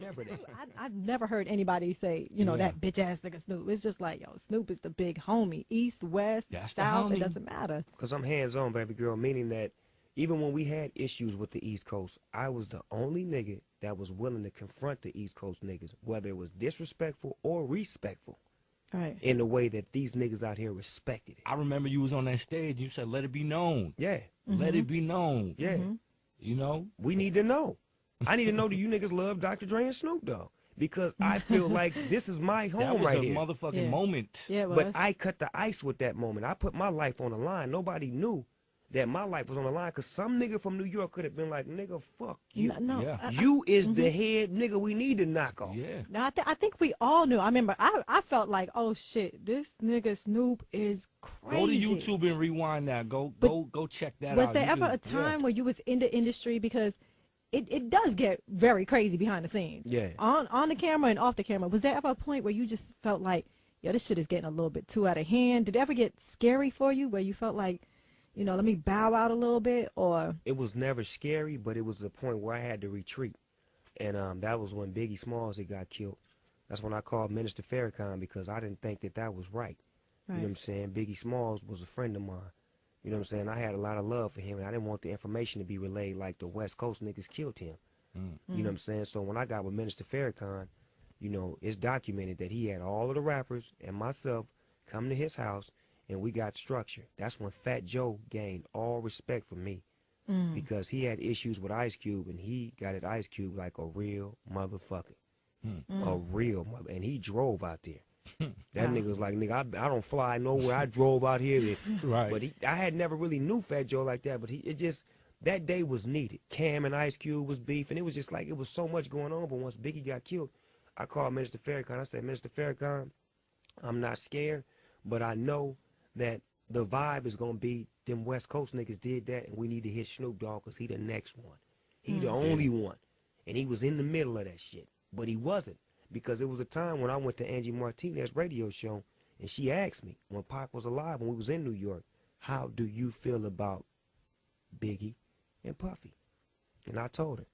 Never that. I've never heard anybody say, you know, that bitch ass nigga Snoop. It's just like, yo, Snoop is the big homie. East, West, South, it doesn't matter. Because I'm hands-on, baby girl, meaning that even when we had issues with the East Coast, I was the only nigga that was willing to confront the East Coast niggas, whether it was disrespectful or respectful. Right. In the way that these niggas out here respected it. I remember you was on that stage. You said, "Let it be known." Yeah. Let it be known. Yeah. You know. We need to know. I need to know that you niggas love Dr. Dre and Snoop Dogg because I feel like this is my home right here. That was a motherfucking moment. Yeah, it was. But I cut the ice with that moment. I put my life on the line. Nobody knew that my life was on the line because some nigga from New York could have been like, nigga, fuck you. No, Yeah. You is the head nigga we need to knock off. Yeah. No, I think we all knew. I remember I felt like, oh shit, this nigga Snoop is crazy. Go to YouTube and rewind that. Go check that out. Was there ever a time where you was in the industry, because it does get very crazy behind the scenes. Yeah. On the camera and off the camera. Was there ever a point where you just felt like, yo, this shit is getting a little bit too out of hand? Did it ever get scary for you where you felt like, you know, let me bow out a little bit? Or it was never scary, but it was a point where I had to retreat. And that was when Biggie Smalls had got killed. That's when I called Minister Farrakhan because I didn't think that was right. You know what I'm saying? Biggie Smalls was a friend of mine. You know what I'm saying? I had a lot of love for him, and I didn't want the information to be relayed like the West Coast niggas killed him. You know what I'm saying? So when I got with Minister Farrakhan, you know, it's documented that he had all of the rappers and myself come to his house, and we got structure. That's when Fat Joe gained all respect for me because he had issues with Ice Cube, and he got at Ice Cube like a real motherfucker. A real mother. And he drove out there. That nigga was like, nigga, I don't fly nowhere. I drove out here. Right. But I had never really knew Fat Joe like that, but that day was needed. Cam and Ice Cube was beef, and it was just like, it was so much going on. But once Biggie got killed, I called Minister Farrakhan. I said, Minister Farrakhan, I'm not scared, but I know that the vibe is going to be them West Coast niggas did that, and we need to hit Snoop Dogg because he the next one. He the only one. And he was in the middle of that shit. But he wasn't, because it was a time when I went to Angie Martinez's radio show, and she asked me, when Pac was alive, when we was in New York, how do you feel about Biggie and Puffy? And I told her,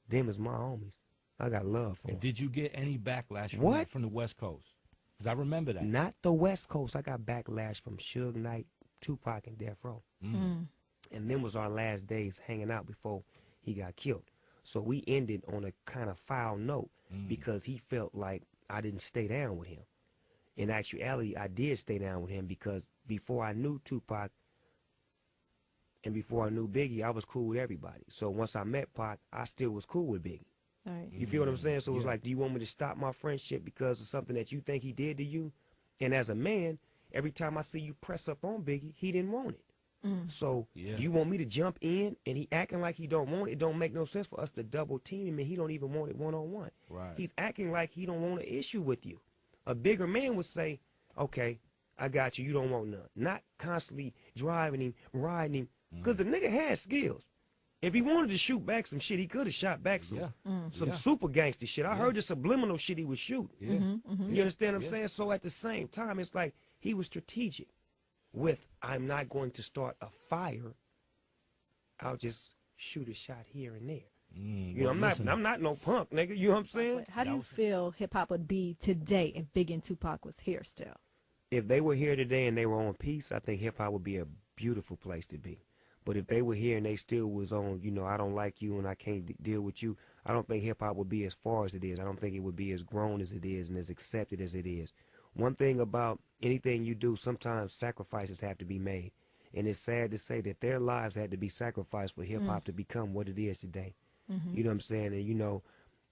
them is my homies. I got love for them. And did you get any backlash from What? that from the West Coast? Because I remember that. Not the West Coast. I got backlash from Suge Knight, Tupac, and Death Row. And then was our last days hanging out before he got killed. So we ended on a kind of foul note because he felt like I didn't stay down with him. In actuality, I did stay down with him because before I knew Tupac and before I knew Biggie, I was cool with everybody. So once I met Pac, I still was cool with Biggie. right. You feel what I'm saying? So it was like, do you want me to stop my friendship because of something that you think he did to you? And as a man, every time I see you press up on Biggie, he didn't want it. So do you want me to jump in and he acting like he don't want it? It don't make no sense for us to double team him and he don't even want it one-on-one. Right. He's acting like he don't want an issue with you. A bigger man would say, okay, I got you, you don't want none. Not constantly driving him, riding him, because the nigga has skills. If he wanted to shoot back some shit, he could have shot back some super gangster shit. I heard the subliminal shit he would shoot. You understand what I'm saying? So at the same time, it's like he was strategic with, I'm not going to start a fire. I'll just shoot a shot here and there. You know, I'm not no punk, nigga. You know what I'm saying? How do you feel hip-hop would be today if Biggie and Tupac was here still? If they were here today and they were on peace, I think hip-hop would be a beautiful place to be. But if they were here and they still was on, you know, I don't like you and I can't deal with you, I don't think hip-hop would be as far as it is. I don't think it would be as grown as it is and as accepted as it is. One thing about anything you do, sometimes sacrifices have to be made. And it's sad to say that their lives had to be sacrificed for hip-hop to become what it is today. You know what I'm saying? And, you know,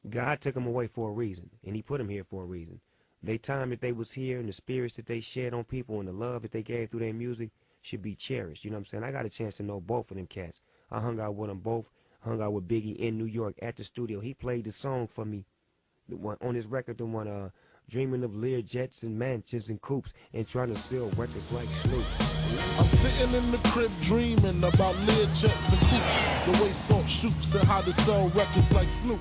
God took them away for a reason, and he put them here for a reason. They time that they was here and the spirits that they shed on people and the love that they gave through their music should be cherished. You know what I'm saying? I got a chance to know both of them cats. I hung out with them both. Hung out with Biggie in New York at the studio. He played the song for me on his record, the one, Dreaming of Lear jets and mansions and coupes and trying to sell records like Snoop. I'm sitting in the crib dreaming about Lear jets and coupes, the way Salt shoots and how to sell records like Snoop.